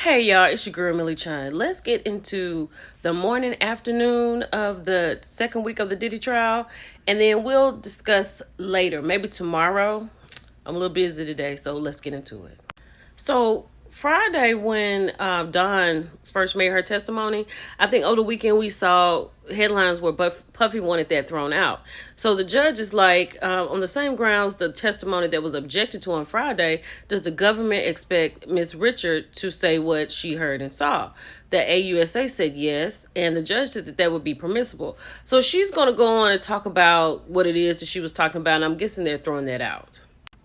Hey y'all, it's your girl Millie Chun. Let's get into the morning, afternoon of the second week of the Diddy trial, and then we'll discuss later, maybe tomorrow. I'm a little busy today, so let's get into it. So Friday, when Dawn first made her testimony, I think over the weekend we saw headlines where Puffy wanted that thrown out. So the judge is like, on the same grounds the testimony that was objected to on Friday, does the government expect Miss Richard to say what she heard and saw? The AUSA said yes, and the judge said that that would be permissible. So she's going to go on and talk about what it is that she was talking about, and I'm guessing they're throwing that out.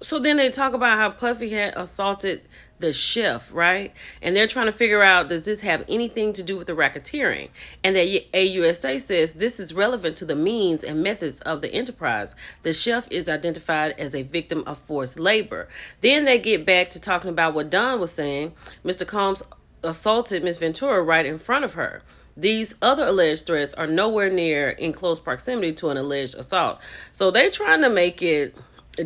So then they talk about how Puffy had assaulted the chef, right? And they're trying to figure out, does this have anything to do with the racketeering? And the AUSA says this is relevant to the means and methods of the enterprise. The chef is identified as a victim of forced labor. Then they get back to talking about what Don was saying. Mr. Combs assaulted Miss Ventura right in front of her. These other alleged threats are nowhere near in close proximity to an alleged assault. So they're trying to make it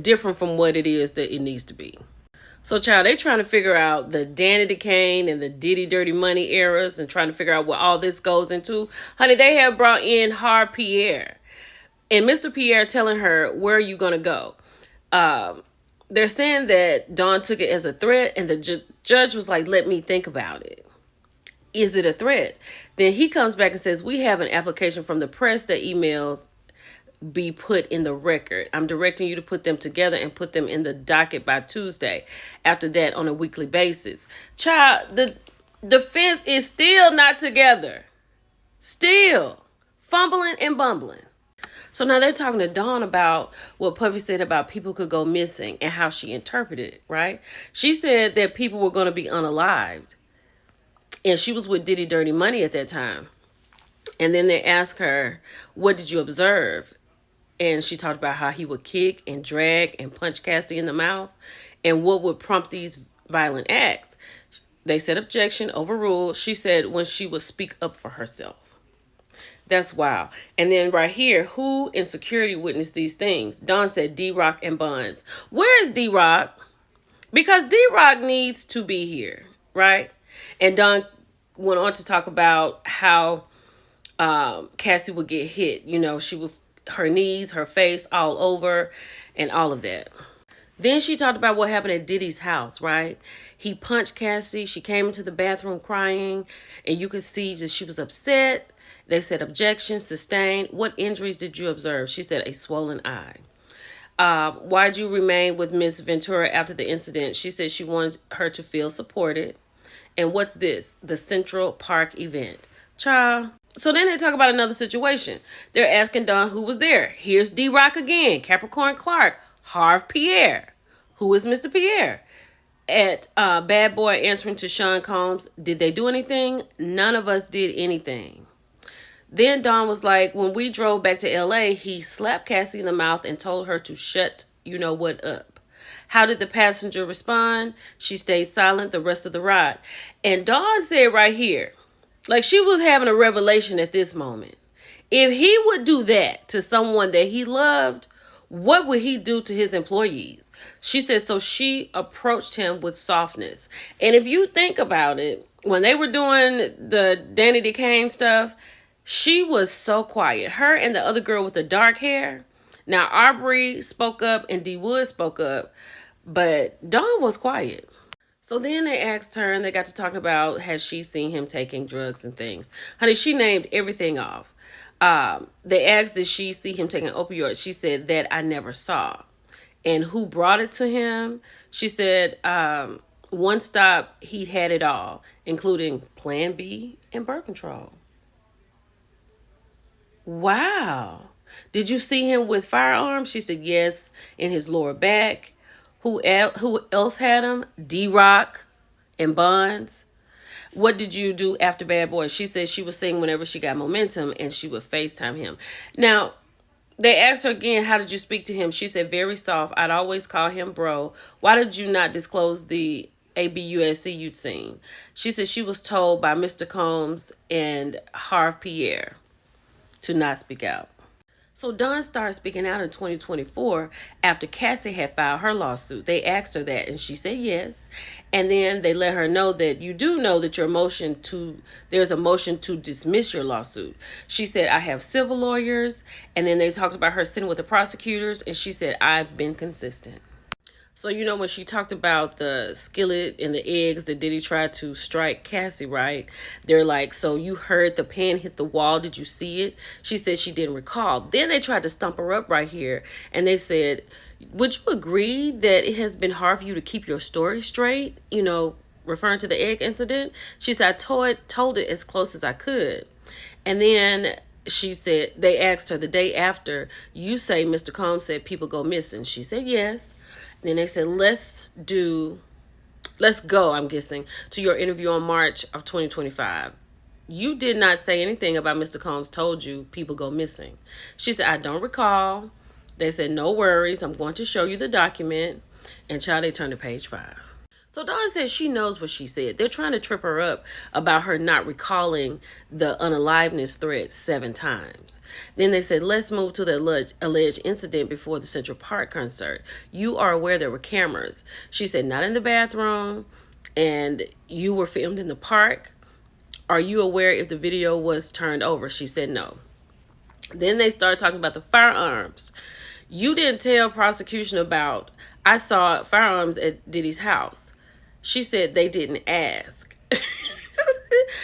different from what it is that it needs to be. So, child, they trying to figure out the Danny Kane and the Diddy Dirty Money eras and trying to figure out what all this goes into. Honey, they have brought in Harv Pierre. And Mr. Pierre telling her, where are you going to go? They're saying that Dawn took it as a threat, and the judge was like, let me think about it. Is it a threat? Then he comes back and says, we have an application from the press that emails be put in the record. I'm directing you to put them together and put them in the docket by Tuesday. After that, on a weekly basis. Child, the defense is still not together. Still fumbling and bumbling. So now they're talking to Dawn about what Puffy said about people could go missing and how she interpreted it, right? She said that people were going to be unalived. And she was with Diddy Dirty Money at that time. And then they asked her, what did you observe? And she talked about how he would kick and drag and punch Cassie in the mouth and what would prompt these violent acts. They said objection, overruled. She said when she would speak up for herself. That's wild. And then right here, who in security witnessed these things? Dawn said D-Rock and Buns. Where is D-Rock? Because D-Rock needs to be here, right? And Dawn went on to talk about how Cassie would get hit. You know, she would, her knees, her face, all over, and all of that. Then she talked about what happened at Diddy's house, right? He punched Cassie. She came into the bathroom crying, and you could see that she was upset. They said objection, sustained. What injuries did you observe? She said a swollen eye. Why'd you remain with Miss Ventura after the incident? She said she wanted her to feel supported. And what's this? The Central Park event. Child. So then they talk about another situation. They're asking Dawn who was there. Here's D-Rock again, Capricorn Clark, Harv Pierre. Who is Mr. Pierre? At Bad Boy answering to Sean Combs, did they do anything? None of us did anything. Then Dawn was like, when we drove back to LA, he slapped Cassie in the mouth and told her to shut you know what up. How did the passenger respond? She stayed silent the rest of the ride. And Dawn said right here, like she was having a revelation at this moment. If he would do that to someone that he loved, what would he do to his employees? She said, so she approached him with softness. And if you think about it, when they were doing the Danny Kane stuff, she was so quiet. Her and the other girl with the dark hair. Now, Aubrey spoke up and D Wood spoke up, but Dawn was quiet. So then they asked her and they got to talking about, has she seen him taking drugs and things? Honey, she named everything off. They asked, did she see him taking opioids? She said, that I never saw. And who brought it to him? She said, one stop, he'd had it all, including Plan B and birth control. Wow. Did you see him with firearms? She said, yes, in his lower back. Who else had him? D-Rock and Buns. What did you do after Bad Boy? She said she would sing whenever she got momentum and she would FaceTime him. Now, they asked her again, how did you speak to him? She said, very soft. I'd always call him bro. Why did you not disclose the ABUSC you'd seen? She said she was told by Mr. Combs and Harv Pierre to not speak out. So Dawn started speaking out in 2024 after Cassie had filed her lawsuit. They asked her that and she said yes. And then they let her know that you do know that there's a motion to dismiss your lawsuit. She said, I have civil lawyers. And then they talked about her sitting with the prosecutors and she said, I've been consistent. So, when she talked about the skillet and the eggs that Diddy tried to strike Cassie, right? They're like, so you heard the pan hit the wall. Did you see it? She said she didn't recall. Then they tried to stump her up right here. And they said, would you agree that it has been hard for you to keep your story straight? Referring to the egg incident. She said, I told it as close as I could. And then she said, they asked her the day after, you say Mr. Combs said people go missing. She said, yes. Then they said, let's go, I'm guessing, to your interview on March of 2025. You did not say anything about Mr. Combs told you people go missing. She said, I don't recall. They said, no worries. I'm going to show you the document. And child, they turned to page 5. So Dawn says she knows what she said. They're trying to trip her up about her not recalling the unaliveness threat 7 times. Then they said, let's move to the alleged incident before the Central Park concert. You are aware there were cameras. She said, not in the bathroom, and you were filmed in the park. Are you aware if the video was turned over? She said no. Then they started talking about the firearms. You didn't tell prosecution about, I saw firearms at Diddy's house. She said they didn't ask.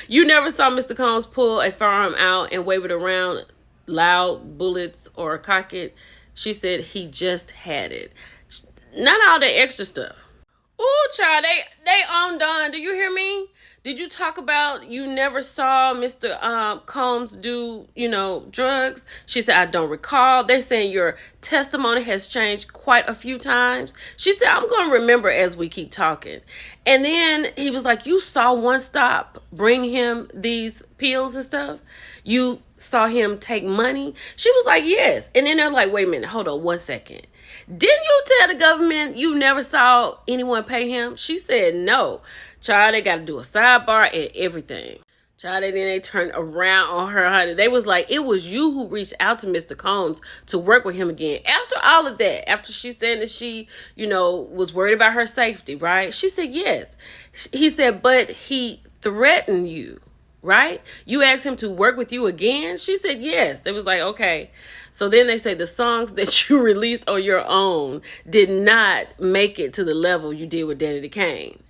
You never saw Mr. Combs pull a firearm out and wave it around, loud bullets or cock it. She said he just had it. Not all that extra stuff. Ooh, child, they on Dawn. Do you hear me? Did you talk about you never saw Mr. Combs do, drugs? She said, I don't recall. They're saying your testimony has changed quite a few times. She said, I'm going to remember as we keep talking. And then he was like, you saw one stop bring him these pills and stuff? You saw him take money? She was like, yes. And then they're like, wait a minute, hold on 1 second. Didn't you tell the government you never saw anyone pay him? She said no. Child, they got to do a sidebar and everything. Child, and then they turned around on her, honey. They was like, it was you who reached out to Mr. Combs to work with him again. After all of that, after she said that she, was worried about her safety, right? She said yes. He said, but he threatened you, right? You asked him to work with you again? She said yes. They was like, okay. So then they say the songs that you released on your own did not make it to the level you did with Danny Kane.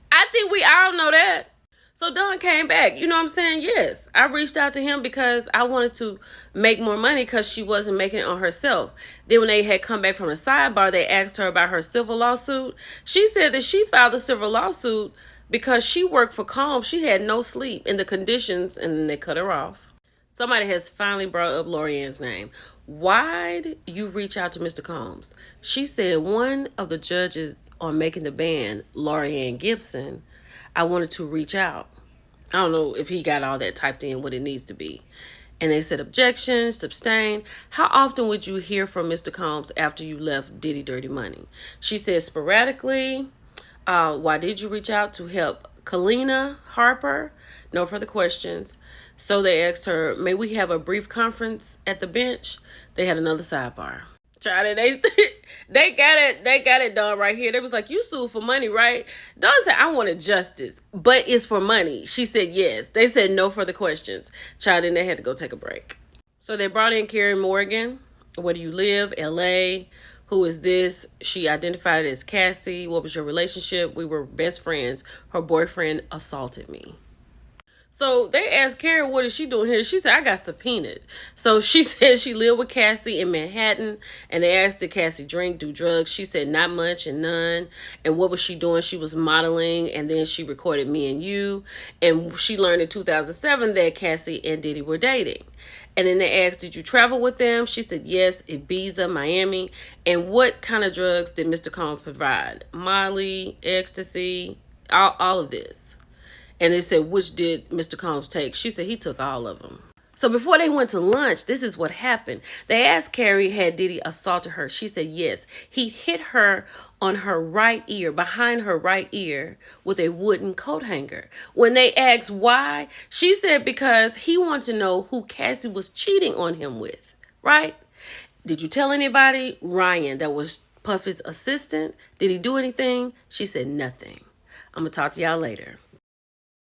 I think we all know that. So Dawn came back. You know what I'm saying? Yes. I reached out to him because I wanted to make more money because she wasn't making it on herself. Then when they had come back from the sidebar, they asked her about her civil lawsuit. She said that she filed a civil lawsuit because she worked for Combs. She had no sleep in the conditions, and then they cut her off. Somebody has finally brought up Lorianne's name. Why'd you reach out to Mr. Combs? She said one of the judges on Making the Band, Lorianne Gibson, I wanted to reach out. I don't know if he got all that typed in, what it needs to be. And they said objections, abstain. How often would you hear from Mr. Combs after you left Diddy Dirty Money? She said sporadically. Why did you reach out to help Kalina Harper? No further questions. So they asked her, may we have a brief conference at the bench? They had another sidebar. Charlie, they got it done right here. They was like, you sued for money, right? Dawn said, I wanted justice, but it's for money. She said yes. They said no further questions. Charlie, and they had to go take a break. So they brought in Kerry Morgan. Where do you live? LA. Who is this? She identified it as Cassie. What was your relationship? We were best friends. Her boyfriend assaulted me. So they asked Kerry, what is she doing here? She said, I got subpoenaed. So she said she lived with Cassie in Manhattan. And they asked, did Cassie drink, do drugs? She said, not much and none. And what was she doing? She was modeling. And then she recorded Me and You. And she learned in 2007 that Cassie and Diddy were dating. And then they asked, did you travel with them? She said, yes, Ibiza, Miami. And what kind of drugs did Mr. Combs provide? Molly, ecstasy, all of this. And they said, which did Mr. Combs take? She said he took all of them. So before they went to lunch, this is what happened. They asked Kerry, had Diddy assaulted her? She said yes. He hit her on her right ear, behind her right ear, with a wooden coat hanger. When they asked why, she said because he wanted to know who Cassie was cheating on him with. right? Did you tell anybody? Ryan, that was Puffy's assistant. Did he do anything? She said nothing. I'm going to talk to y'all later.